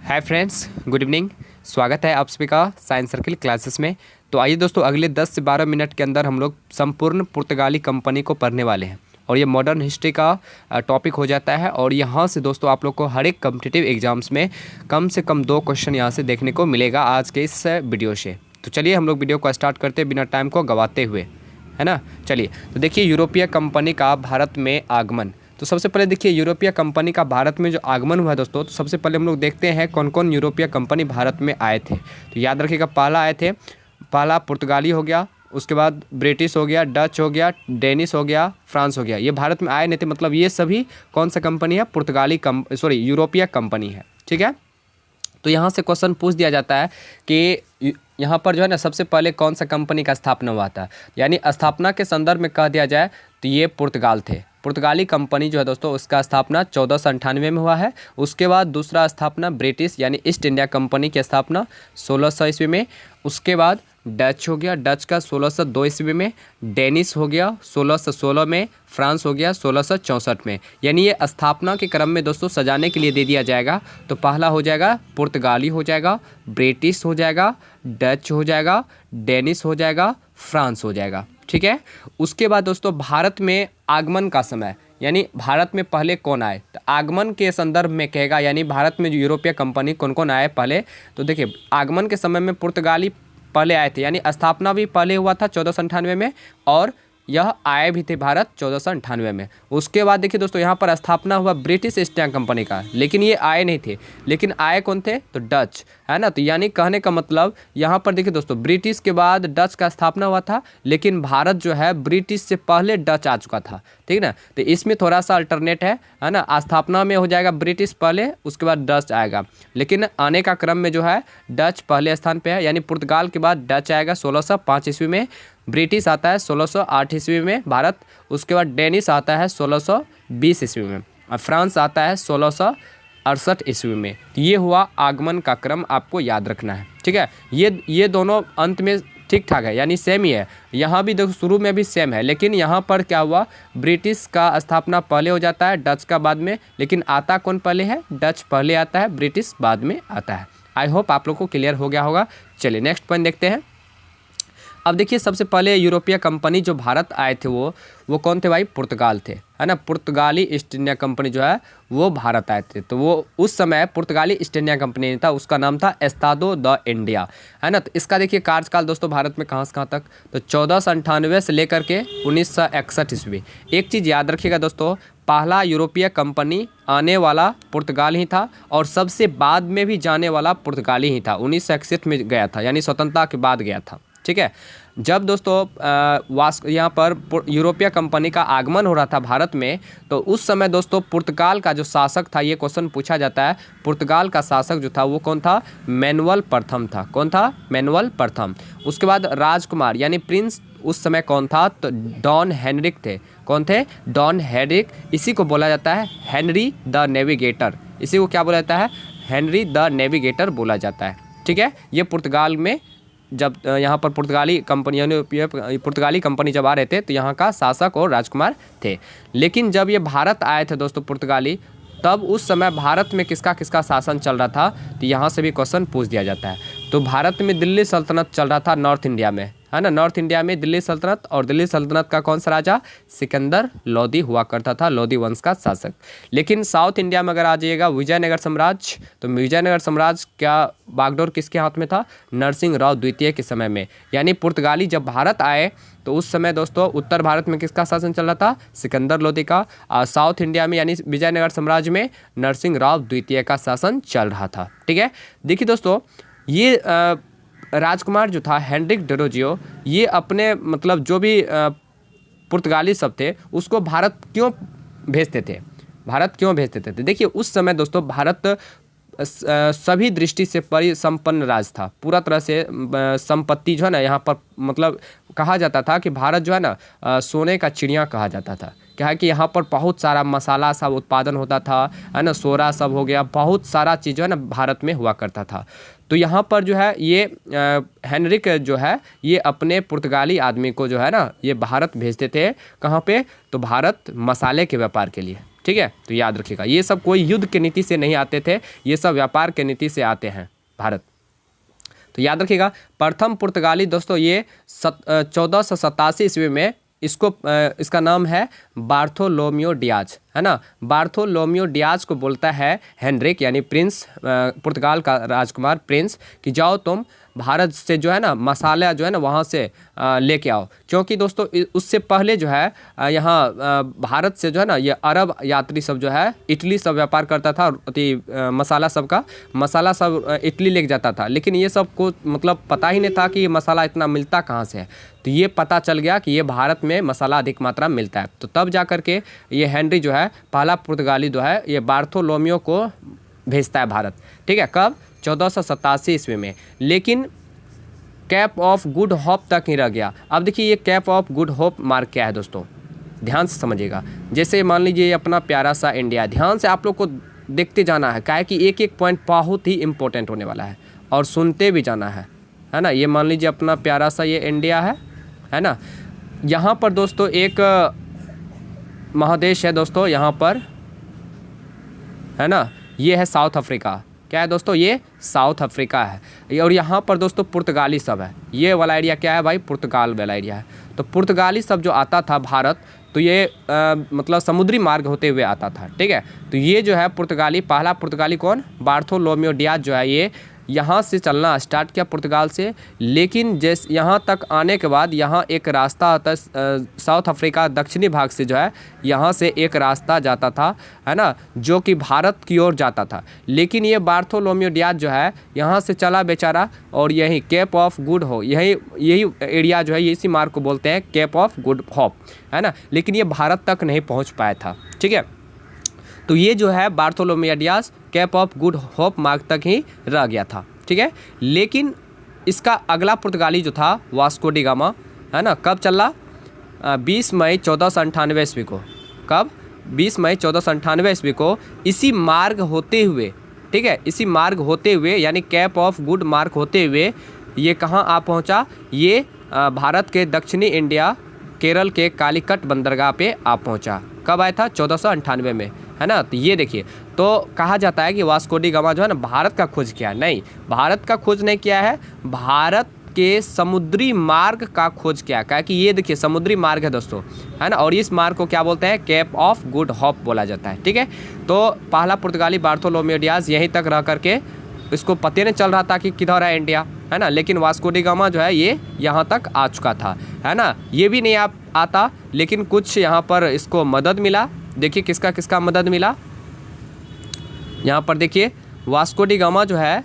Hi friends, good evening. स्वागत है आप सभी का साइंस सर्किल क्लासेस में। तो आइए दोस्तों, अगले 10 से 12 मिनट के अंदर हम लोग संपूर्ण पुर्तगाली कंपनी को पढ़ने वाले हैं और ये मॉडर्न हिस्ट्री का टॉपिक हो जाता है। और यहाँ से दोस्तों आप लोग को हर एक कॉम्पिटिटिव एग्जाम्स में कम से कम 2 क्वेश्चन यहाँ से देखने को मिलेगा आज के इस वीडियो से। तो चलिए हम लोग वीडियो को स्टार्ट करते बिना टाइम को गंवाते हुए, है ना। चलिए, तो देखिए यूरोपीय कंपनी का भारत में आगमन। तो सबसे पहले देखिए यूरोपीय कंपनी का भारत में जो आगमन हुआ है दोस्तों, तो सबसे पहले हम लोग देखते हैं कौन कौन यूरोपीय कंपनी भारत में आए थे। तो याद रखिएगा, पहला पुर्तगाली हो गया, उसके बाद ब्रिटिश हो गया, डच हो गया, डेनिश हो गया, फ्रांस हो गया। ये भारत में आए नहीं थे, मतलब ये सभी कौन सा कंपनी है? यूरोपीय कंपनी है, ठीक है। तो यहाँ से क्वेश्चन पूछ दिया जाता है कि यहाँ पर जो है ना सबसे पहले कौन सा कंपनी का स्थापना हुआ था, यानी स्थापना के संदर्भ में कह दिया जाए तो ये पुर्तगाल थे। पुर्तगाली कंपनी जो है दोस्तों उसका स्थापना 1498 में हुआ है। उसके बाद दूसरा स्थापना ब्रिटिश यानी ईस्ट इंडिया कंपनी की स्थापना 1600 ईस्वी में। उसके बाद डच हो गया, डच का 1602 ईस्वी में। डेनिश हो गया 1616 में। फ्रांस हो गया 1664 में। यानी ये स्थापना के क्रम में दोस्तों सजाने के लिए दे दिया जाएगा तो पहला हो जाएगा पुर्तगाली हो जाएगा, ब्रिटिश हो जाएगा, डच हो जाएगा, डेनिश हो जाएगा, फ्रांस हो जाएगा, ठीक है। उसके बाद दोस्तों भारत में आगमन का समय, यानी भारत में पहले कौन आए, तो आगमन के संदर्भ में कहेगा, यानी भारत में जो यूरोपीय कंपनी कौन कौन आए पहले। तो देखिए आगमन के समय में पुर्तगाली पहले आए थे, यानी स्थापना भी पहले हुआ था 1498 में और यह आए भी थे भारत 1498 में। उसके बाद देखिए दोस्तों यहाँ पर स्थापना हुआ ब्रिटिश ईस्ट इंडिया कंपनी का, लेकिन ये आए नहीं थे। लेकिन आए कौन थे? तो डच, है ना। तो यानी कहने का मतलब यहाँ पर देखिए दोस्तों ब्रिटिश के बाद डच का स्थापना हुआ था, लेकिन भारत जो है ब्रिटिश से पहले डच आ चुका था, ठीक है ना। तो इसमें थोड़ा सा अल्टरनेट है ना। स्थापना में हो जाएगा ब्रिटिश पहले, उसके बाद डच आएगा, लेकिन आने का क्रम में जो है डच पहले स्थान पे है, यानी पुर्तगाल के बाद डच आएगा 1605 ईस्वी में। ब्रिटिश आता है 1608 ईस्वी में भारत। उसके बाद डेनिश आता है 1620 ईस्वी में और फ्रांस आता है 1668 ईस्वी में। तो ये हुआ आगमन का क्रम, आपको याद रखना है, ठीक है। ये दोनों अंत में ठीक ठाक है, यानी सेम ही है। यहाँ भी देखो शुरू में भी सेम है, लेकिन यहाँ पर क्या हुआ, ब्रिटिश का स्थापना पहले हो जाता है, डच का बाद में। लेकिन आता कौन पहले है? डच पहले आता है, ब्रिटिश बाद में आता है। आई होप आप लोग को क्लियर हो गया होगा। चलिए नेक्स्ट पॉइंट देखते हैं। अब देखिए सबसे पहले यूरोपीय कंपनी जो भारत आए थे वो कौन थे भाई? पुर्तगाल थे, है ना। पुर्तगाली ईस्ट इंडिया कंपनी जो है वो भारत आए थे। तो वो उस समय पुर्तगाली ईस्ट इंडिया कंपनी नहीं था, उसका नाम था एस्तादो द इंडिया, है ना। तो इसका देखिए कार्यकाल दोस्तों भारत में कहाँ से कहाँ तक, तो 1498 से लेकर के 1961 ईस्वी। एक चीज़ याद रखिएगा दोस्तों, पहला यूरोपीय कंपनी आने वाला पुर्तगाल ही था और सबसे बाद में भी जाने वाला पुर्तगाली ही था। 1961 में गया था, यानी स्वतंत्रता के बाद गया था, ठीक है। जब दोस्तों यहाँ पर यूरोपीय कंपनी का आगमन हो रहा था भारत में, तो उस समय दोस्तों पुर्तगाल का जो शासक था, ये क्वेश्चन पूछा जाता है, पुर्तगाल का शासक जो था वो कौन था? मैनुअल प्रथम था। कौन था? मैनुअल प्रथम। उसके बाद राजकुमार यानी प्रिंस उस समय कौन था? तो डॉन हेनरिक थे। कौन थे? Don Henrique. इसी को बोला जाता है हेनरी द नेविगेटर। इसी को क्या बोला जाता है? हेनरी द नेविगेटर बोला जाता है, ठीक है। ये पुर्तगाल में जब यहाँ पर पुर्तगाली कंपनी जब आ रहे थे तो यहाँ का शासक और राजकुमार थे। लेकिन जब ये भारत आए थे दोस्तों पुर्तगाली, तब उस समय भारत में किसका किसका शासन चल रहा था, तो यहाँ से भी क्वेश्चन पूछ दिया जाता है। तो भारत में दिल्ली सल्तनत चल रहा था, नॉर्थ इंडिया में, है ना। नॉर्थ इंडिया में दिल्ली सल्तनत, और दिल्ली सल्तनत का कौन सा राजा? सिकंदर लोदी हुआ करता था, लोदी वंश का शासक। लेकिन साउथ इंडिया में अगर आ जाइएगा विजयनगर साम्राज्य, तो विजयनगर साम्राज्य का बागडोर किसके हाथ में था? नरसिंह राव द्वितीय के समय में। यानी पुर्तगाली जब भारत आए तो उस समय दोस्तों उत्तर भारत में किसका शासन चल रहा था? सिकंदर लोदी का। साउथ इंडिया में यानी विजयनगर साम्राज्य में नरसिंह राव द्वितीय का शासन चल रहा था, ठीक है। देखिए दोस्तों ये राजकुमार जो था हेनरिक डेरोजियो, ये अपने मतलब जो भी पुर्तगाली सब थे उसको भारत क्यों भेजते थे? भारत क्यों भेजते थे? देखिए उस समय दोस्तों भारत सभी दृष्टि से परिसंपन्न राज्य था, पूरा तरह से संपत्ति जो है ना यहाँ पर मतलब कहा जाता था कि भारत जो है ना सोने का चिड़िया कहा जाता था। क्या है कि यहाँ पर बहुत सारा मसाला सब उत्पादन होता था, है ना, सोरा सब हो गया, बहुत सारा चीज़ जो है ना भारत में हुआ करता था। तो यहाँ पर जो है ये हेनरिक जो है ये अपने पुर्तगाली आदमी को जो है ना ये भारत भेजते थे। कहाँ पे? तो भारत मसाले के व्यापार के लिए, ठीक है, तो याद रखिएगा ये सब कोई युद्ध के नीति से नहीं आते थे, ये सब व्यापार के नीति से आते हैं भारत। तो याद रखिएगा प्रथम पुर्तगाली दोस्तों ये 1487 ईस्वी में इसका नाम है बार्थोलोमियो डियाज, है ना। बार्थोलोमियो डियाज को बोलता है हेनरिक यानी प्रिंस, पुर्तगाल का राजकुमार प्रिंस, कि जाओ तुम भारत से जो है ना मसाला जो है ना वहाँ से लेके आओ, क्योंकि दोस्तों उससे पहले जो है यहाँ भारत से जो है ना ये अरब यात्री सब जो है इटली सब व्यापार करता था, मसाला सब इटली लेके जाता था, लेकिन ये सब को मतलब पता ही नहीं था कि ये मसाला इतना मिलता कहाँ से है। तो ये पता चल गया कि ये भारत में मसाला अधिक मात्रा में मिलता है, तो तब जा कर के ये हेनरी जो है पहला पुर्तगाली जो है ये बार्थोलोमियो को भेजता है भारत, ठीक है। कब? 1487 ईस्वी में। लेकिन कैप ऑफ गुड होप तक ही रह गया। अब देखिए ये cap of good hope mark क्या है दोस्तों, ध्यान से समझिएगा। जैसे मान लीजिए अपना प्यारा सा इंडिया, ध्यान से आप लोग को देखते जाना है, क्या है कि एक एक पॉइंट बहुत ही इंपॉर्टेंट होने वाला है और सुनते भी जाना है ना। ये मान लीजिए अपना प्यारा सा ये इंडिया है ना। यहाँ पर दोस्तों एक महादेश है दोस्तों, यहाँ पर है ना, ये है साउथ अफ्रीका। क्या है दोस्तों? ये साउथ अफ्रीका है। और यहाँ पर दोस्तों पुर्तगाली सब है। ये वाला एरिया क्या है भाई? पुर्तगाल वाला एरिया है। तो पुर्तगाली सब जो आता था भारत, तो ये मतलब समुद्री मार्ग होते हुए आता था, ठीक है। तो ये जो है पुर्तगाली, पहला पुर्तगाली कौन? बार्थोलोमियो डियाज जो है ये यहाँ से चलना स्टार्ट किया पुर्तगाल से। लेकिन जैसे यहाँ तक आने के बाद यहाँ एक रास्ता आता है साउथ अफ्रीका दक्षिणी भाग से जो है यहाँ से एक रास्ता जाता था, है ना, जो कि भारत की ओर जाता था। लेकिन ये बार्थोलोमियो डियाज जो है यहाँ से चला बेचारा और यही कैप ऑफ गुड होप, यही एरिया जो है इसी मार्ग को बोलते हैं कैप ऑफ गुड होप, है ना। लेकिन ये भारत तक नहीं पहुँच पाया था, ठीक है। तो ये जो है Bartolomeu Diaz cap of good hope मार्ग तक ही रह गया था, ठीक है। लेकिन इसका अगला पुर्तगाली जो था वास्को डी गामा, है ना, कब चला? 20 मई 1498 ईस्वी को। कब? 20 मई 1498 ईस्वी को इसी मार्ग होते हुए, ठीक है, इसी मार्ग होते हुए यानी कैप ऑफ गुड मार्ग होते हुए ये कहाँ आ पहुँचा? ये भारत के दक्षिणी इंडिया केरल के कालीकट बंदरगाह पे आ पहुँचा। कब आया था? 1498 में, है ना। तो ये देखिए, तो कहा जाता है कि वास्को डी गामा जो है ना भारत का खोज किया। नहीं, भारत का खोज नहीं किया है, भारत के समुद्री मार्ग का खोज किया। क्या कि ये देखिए समुद्री मार्ग है दोस्तों, है ना। और इस मार्ग को क्या बोलते हैं? कैप ऑफ गुड होप बोला जाता है, ठीक है। तो पहला पुर्तगाली बार्थोलोमियो डियाज यहीं तक रह करके इसको पता नहीं चल रहा था कि किधर है इंडिया, है ना। लेकिन वास्को डी गामा जो है ये यहाँ तक आ चुका था, है ना। ये भी नहीं आता, लेकिन कुछ यहाँ पर इसको मदद मिला। देखिए किसका किसका मदद मिला। यहाँ पर देखिए वास्को डी गामा जो है,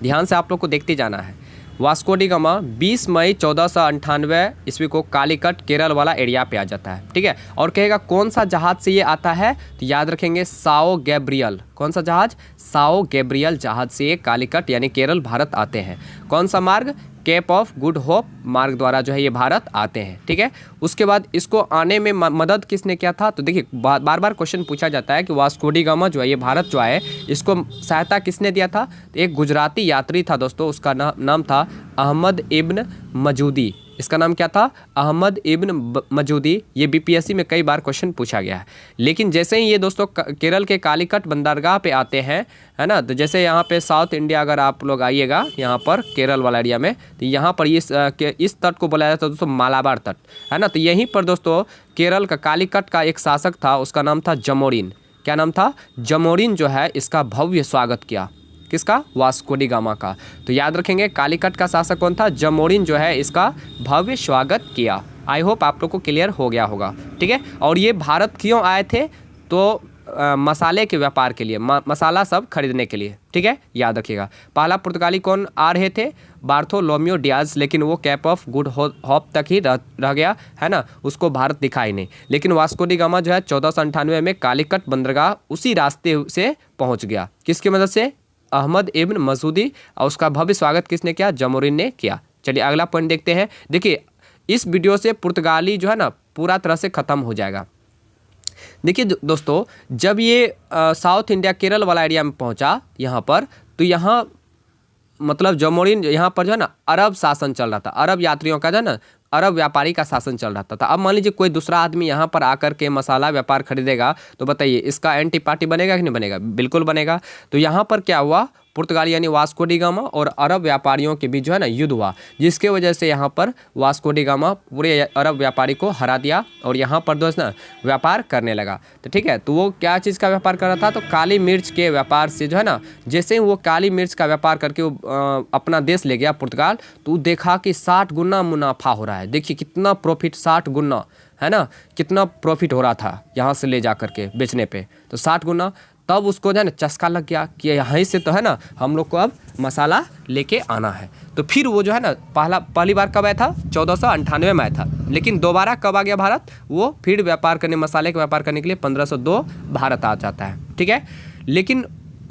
ध्यान से आप लोग को देखते जाना है। वास्को डी गामा 20 मई 1498 ईस्वी को कालीकट केरल वाला एरिया पे आ जाता है, ठीक है। और कहेगा कौन सा जहाज से ये आता है? तो याद रखेंगे साओ गैब्रियल। कौन सा जहाज? साओ गैब्रियल जहाज से ये कालीकट यानी केरल भारत आते हैं। कौन सा मार्ग? कैप ऑफ गुड होप मार्ग द्वारा जो है ये भारत आते हैं, ठीक है। उसके बाद इसको आने में मदद किसने किया था? तो देखिए बार बार क्वेश्चन पूछा जाता है कि वास्को डी गामा जो है ये भारत जो आए इसको सहायता किसने दिया था? तो एक गुजराती यात्री था दोस्तों, उसका नाम था अहमद इब्न मजूदी। इसका नाम क्या था? अहमद इब्न मजूदी। ये बीपीएससी में कई बार क्वेश्चन पूछा गया है। लेकिन जैसे ही ये दोस्तों केरल के कालीकट बंदरगाह पे आते हैं, है ना, तो जैसे यहाँ पे साउथ इंडिया अगर आप लोग आइएगा यहाँ पर केरल वाला एरिया में, तो यहाँ पर इस तट को बोला जाता है दोस्तों मालाबार तट, है ना। तो यहीं पर दोस्तों केरल का कालीकट का एक शासक था, उसका नाम था जमोरिन। क्या नाम था? जमोरिन जो है इसका भव्य स्वागत किया। किसका? वास्को डी गामा का। तो याद रखेंगे कालीकट का शासक कौन था? जमोरिन जो है इसका भव्य स्वागत किया। आई होप आप लोग को क्लियर हो गया होगा, ठीक है। और ये भारत क्यों आए थे? तो मसाले के व्यापार के लिए, मसाला सब खरीदने के लिए, ठीक है, याद रखिएगा। पहला पुर्तगाली कौन आ रहे थे? बार्थोलोमियो डियाज, लेकिन वो कैप ऑफ गुड होप तक ही रह गया, है ना, उसको भारत दिखा ही नहीं। लेकिन वास्को डी गामा जो है 1498 में कालीकट बंदरगाह उसी रास्ते से पहुँच गया। किसकी मदद से? अहमद इब्न मसूदी। और उसका भव्य स्वागत किसने किया? जमोरिन ने किया। चलिए अगला पॉइंट देखते हैं। देखिए इस वीडियो से पुर्तगाली जो है ना पूरा तरह से ख़त्म हो जाएगा। देखिए दोस्तों, जब ये साउथ इंडिया केरल वाला एरिया में पहुंचा यहाँ पर, तो यहाँ मतलब जमोरिन यहाँ पर जो है ना अरब शासन चल रहा था, अरब यात्रियों का जो है ना अरब व्यापारी का शासन चल रहा था। अब मान लीजिए कोई दूसरा आदमी यहाँ पर आकर के मसाला व्यापार खरीदेगा, तो बताइए इसका एंटी पार्टी बनेगा कि नहीं बनेगा? बिल्कुल बनेगा। तो यहाँ पर क्या हुआ, पुर्तगाली यानी वास्को डी गामा और अरब व्यापारियों के बीच जो है ना युद्ध हुआ, जिसके वजह से यहाँ पर वास्को डी गामा पूरे अरब व्यापारी को हरा दिया और यहाँ पर दोस्त ना व्यापार करने लगा। तो ठीक है, तो वो क्या चीज़ का व्यापार कर रहा था? तो काली मिर्च के व्यापार से जो है ना, जैसे ही वो काली मिर्च का व्यापार करके वो अपना देश ले गया पुर्तगाल, तो देखा कि 60 गुना मुनाफा हो रहा है। देखिए कितना प्रॉफिट, 60 गुना, है ना, कितना प्रॉफिट हो रहा था यहाँ से ले जा करके बेचने पे, तो 60 गुना। तब उसको जो है ना चस्का लग गया कि यहाँ से तो है ना हम लोग को अब मसाला लेके आना है। तो फिर वो जो है ना पहली बार कब आया था? 1498 में आया था। लेकिन दोबारा कब आ गया भारत? वो फिर व्यापार करने, मसाले का व्यापार करने के लिए 1502 भारत आ जाता है। ठीक है, लेकिन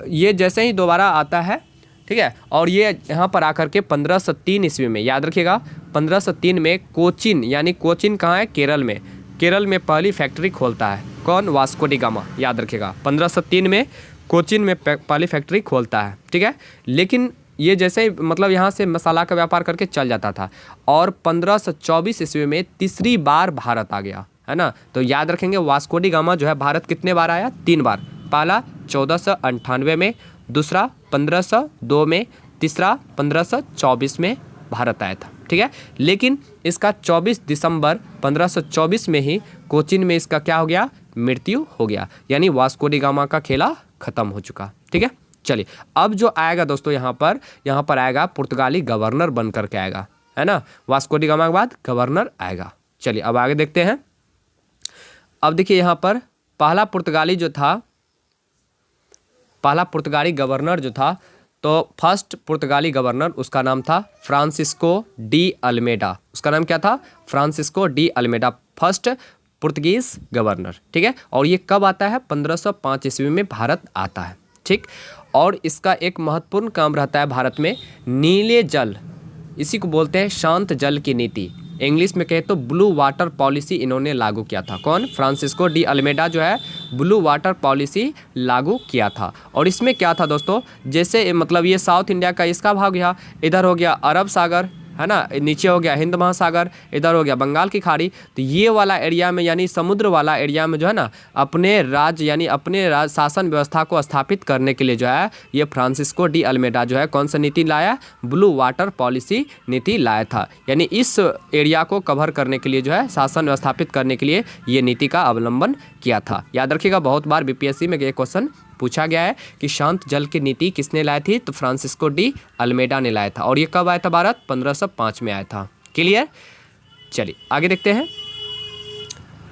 ये जैसे ही दोबारा आता है, ठीक है, और ये यहाँ पर आकर के 1503 ईस्वी में, याद रखिएगा 1503 में कोचीन, यानी कोचीन कहाँ है? केरल में। केरल में पहली फैक्ट्री खोलता है कौन? Vasco D gamma. याद रखिएगा 1503 में कोचीन में पहली फैक्ट्री खोलता है। ठीक है, लेकिन ये जैसे ही मतलब यहाँ से मसाला का व्यापार करके चल जाता था, और 1524 ईस्वी में तीसरी बार भारत आ गया, है ना। तो याद रखेंगे वास्को डी गामा जो है भारत कितने बार आया? 3 बार। पहला 1498 में, दूसरा 1502 में, तीसरा 1524 में भारत आया था। ठीक है, लेकिन इसका 24 दिसंबर 1524 में ही कोचीन में इसका क्या हो गया? मृत्यु हो गया, यानी वास्को डी गामा का खेला खत्म हो चुका। ठीक है, चलिए अब जो आएगा दोस्तों यहाँ पर आएगा पुर्तगाली गवर्नर बन करके आएगा, है ना। वास्को डी गामा के बाद गवर्नर आएगा। चलिए अब आगे देखते हैं। अब देखिए यहाँ पर पहला पुर्तगाली गवर्नर जो था, तो फर्स्ट पुर्तगाली गवर्नर उसका नाम था फ्रांसिस्को डी अल्मेडा। उसका नाम क्या था? Francisco de Almeida, first Portuguese governor. ठीक है, और ये कब आता है? 1505 ईस्वी में भारत आता है। ठीक, और इसका एक महत्वपूर्ण काम रहता है भारत में, नीले जल, इसी को बोलते हैं शांत जल की नीति, इंग्लिश में कहे तो ब्लू वाटर पॉलिसी इन्होंने लागू किया था। कौन? फ्रांसिस्को डी अल्मेडा जो है ब्लू वाटर पॉलिसी लागू किया था। और इसमें क्या था दोस्तों, जैसे मतलब ये साउथ इंडिया का इसका भाग गया, इधर हो गया अरब सागर, है ना, नीचे हो गया हिंद महासागर, इधर हो गया बंगाल की खाड़ी। तो ये वाला एरिया में यानी समुद्र वाला एरिया में जो है ना अपने राज्य यानी अपने शासन व्यवस्था को स्थापित करने के लिए जो है ये फ्रांसिस्को डी अल्मेडा जो है कौन सा नीति लाया? ब्लू वाटर पॉलिसी नीति लाया था। यानी इस एरिया को कवर करने के लिए जो है शासन व्यवस्थापित करने के लिए ये नीति का अवलंबन किया था। याद रखिएगा बहुत बार बीपीएससी में ये क्वेश्चन पूछा गया है कि शांत जल की नीति किसने लाई थी? तो फ्रांसिस्को डी अल्मेडा ने लाया था। और ये कब आया था भारत? 1505 में आया था। क्लियर? चलिए आगे देखते हैं।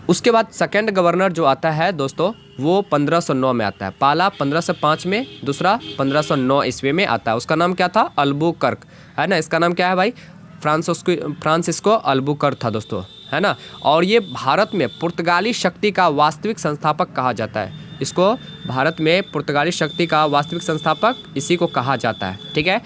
उसके बाद सेकंड गवर्नर जो आता है दोस्तों वो 1509 में आता है। पहला 1505 में, दूसरा 1509 ईस्वी में आता है। उसका नाम क्या था? अल्बुकर्क, है ना। इसका नाम क्या है भाई? फ्रांसिस्को अल्बुकर्क था दोस्तों, है ना। और ये भारत में पुर्तगाली शक्ति का वास्तविक संस्थापक कहा जाता है। इसको भारत में पुर्तगाली शक्ति का वास्तविक संस्थापक इसी को कहा जाता है। ठीक है,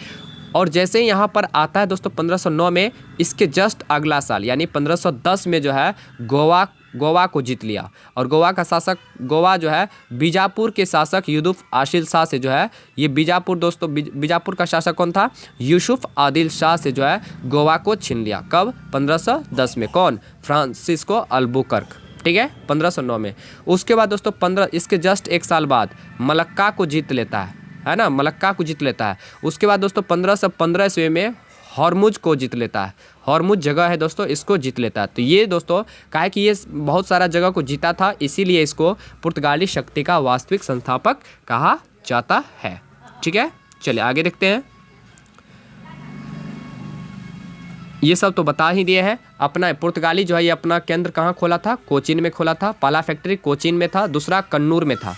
और जैसे ही यहाँ पर आता है दोस्तों 1509 में, इसके जस्ट अगला साल यानी 1510 में जो है गोवा को जीत लिया। और गोवा जो है बीजापुर के शासक यूसुफ आदिल शाह से जो है ये बीजापुर का शासक कौन था? यूसुफ आदिल शाह से जो है गोवा को छीन लिया। कब? 1510 में। कौन? Francisco Albuquerque. ठीक है, 1509 में। उसके बाद दोस्तों इसके जस्ट एक साल बाद मलक्का को जीत लेता है ना, मलक्का को जीत लेता है। उसके बाद दोस्तों 1515 ईस्वी में हॉर्मुज को जीत लेता है। हॉर्मुज जगह है दोस्तों, इसको जीत लेता है। तो ये दोस्तों कहा है कि ये बहुत सारा जगह को जीता था, इसीलिए इसको पुर्तगाली शक्ति का वास्तविक संस्थापक कहा जाता है। ठीक है, चलिए आगे देखते हैं। ये सब तो बता ही दिए हैं। अपना पुर्तगाली जो है ये अपना केंद्र कहाँ खोला था? कोचीन में खोला था। पहला फैक्ट्री कोचीन में था, दूसरा कन्नूर में था।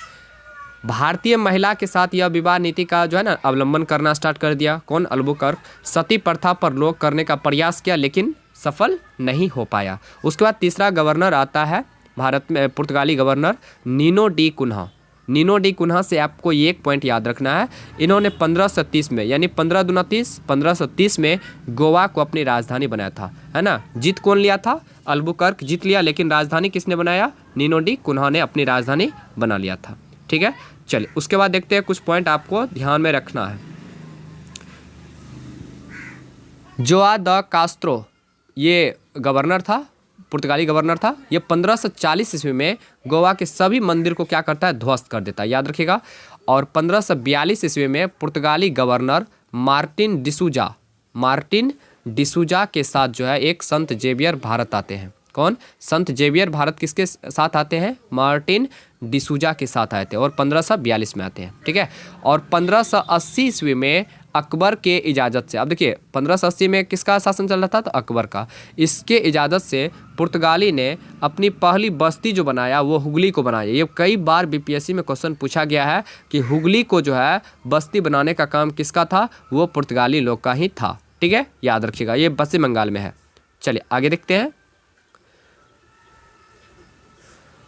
भारतीय महिला के साथ यह विवाह नीति का जो है ना अवलंबन करना स्टार्ट कर दिया। कौन? अल्बुकर्क। सती प्रथा पर रोक करने का प्रयास किया लेकिन सफल नहीं हो पाया। उसके बाद तीसरा गवर्नर आता है भारत में, पुर्तगाली governor Nuno da Cunha. Nuno da Cunha से आपको ये एक पॉइंट याद रखना है, इन्होंने 1530 में यानी 15 दूना 30, 1530 में गोवा को अपनी राजधानी बनाया था, है ना। जीत कौन लिया था? अल्बुकर्क जीत लिया, लेकिन राजधानी किसने बनाया? नीनो डी कुन्हा ने अपनी राजधानी बना लिया था। ठीक है, चलिए उसके बाद देखते हैं कुछ पॉइंट आपको ध्यान में रखना है। जोआ द कास्त्रो ये गवर्नर था, पुर्तगाली गवर्नर था। ये 1540 ईस्वी में गोवा के सभी मंदिर को क्या करता है, ध्वस्त कर देता है, याद रखिएगा। और 1542 ईस्वी में पुर्तगाली गवर्नर मार्टिन डिसूजा के साथ जो है एक संत जेवियर भारत आते हैं। कौन? संत जेवियर भारत किसके साथ आते हैं? मार्टिन डिसूजा के साथ आए थे और 1542 में आते हैं, ठीक है। और 1580 ईस्वी में अकबर के इजाज़त से, अब देखिए 1580 में किसका शासन चल रहा था? तो अकबर का। इसके इजाज़त से पुर्तगाली ने अपनी पहली बस्ती जो बनाया वो हुगली को बनाया। ये कई बार बीपीएससी में क्वेश्चन पूछा गया है कि हुगली को जो है बस्ती बनाने का काम किसका था? वो पुर्तगाली लोग का ही था, ठीक है, याद रखिएगा। ये पश्चिम बंगाल में है। चलिए आगे देखते हैं।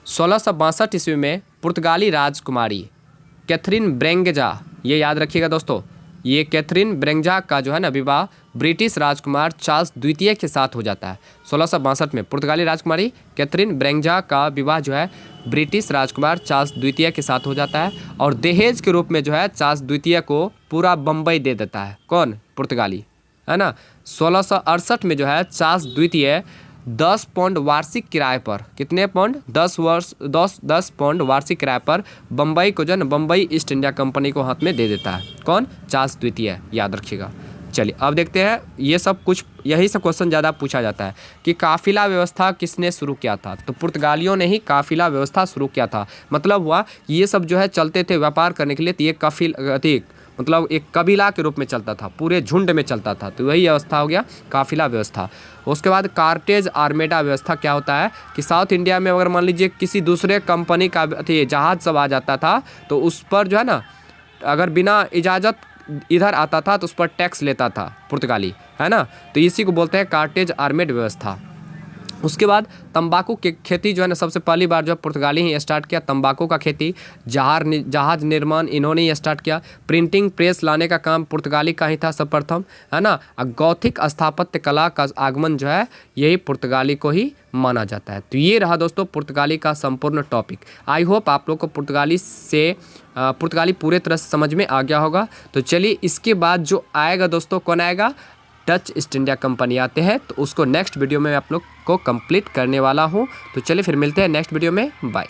1662 ईस्वी में पुर्तगाली राजकुमारी कैथरीन ब्रेंगजा, ये याद रखिएगा दोस्तों, ये कैथरीन ब्रेंगजा का जो है ना विवाह ब्रिटिश राजकुमार चार्ल्स द्वितीय के साथ हो जाता है। 1662 में पुर्तगाली राजकुमारी कैथरीन ब्रेंगजा का विवाह जो है ब्रिटिश राजकुमार चार्ल्स द्वितीय के साथ हो जाता है और दहेज के रूप में जो है चार्ल्स द्वितीय को पूरा बम्बई दे देता है। कौन? पुर्तगाली, है ना। 1668 में जो है चार्ल्स द्वितीय 10 पाउंड वार्षिक किराए पर, कितने पाउंड? 10 पाउंड वार्षिक किराए पर बम्बई को जो है बम्बई ईस्ट इंडिया कंपनी को हाथ में दे देता है। कौन? चार्ल्स द्वितीय, याद रखिएगा। चलिए अब देखते हैं, ये सब कुछ यही सब क्वेश्चन ज़्यादा पूछा जाता है कि काफिला व्यवस्था किसने शुरू किया था? तो पुर्तगालियों ने ही काफिला व्यवस्था शुरू किया था। मतलब हुआ ये सब जो है चलते थे व्यापार करने के लिए, तो ये मतलब एक कबीला के रूप में चलता था, पूरे झुंड में चलता था, तो वही व्यवस्था हो गया काफिला व्यवस्था। उसके बाद कार्टेज आर्मेडा व्यवस्था क्या होता है कि साउथ इंडिया में अगर मान लीजिए किसी दूसरे कंपनी का जहाज सब आ जाता था तो उस पर जो है ना अगर बिना इजाज़त इधर आता था तो उस पर टैक्स लेता था पुर्तगाली, है ना। तो इसी को बोलते हैं कार्टेज आर्मेड व्यवस्था। उसके बाद तंबाकू की खेती जो है ना सबसे पहली बार जो पुर्तगाली ही स्टार्ट किया, तंबाकू का खेती। जहाज निर्माण इन्होंने ही स्टार्ट किया। प्रिंटिंग प्रेस लाने का काम पुर्तगाली का ही था सर्वप्रथम, है ना। गौथिक स्थापत्य कला का आगमन जो है यही पुर्तगाली को ही माना जाता है। तो ये रहा दोस्तों पुर्तगाली का संपूर्ण टॉपिक। आई होप आप लोग को पुर्तगाली पूरे तरह से समझ में आ गया होगा। तो चलिए इसके बाद जो आएगा दोस्तों, कौन आएगा? डच ईस्ट इंडिया कंपनी आते हैं, तो उसको नेक्स्ट वीडियो में आप लोग को कंप्लीट करने वाला हूँ। तो चलिए फिर मिलते हैं नेक्स्ट वीडियो में, बाय।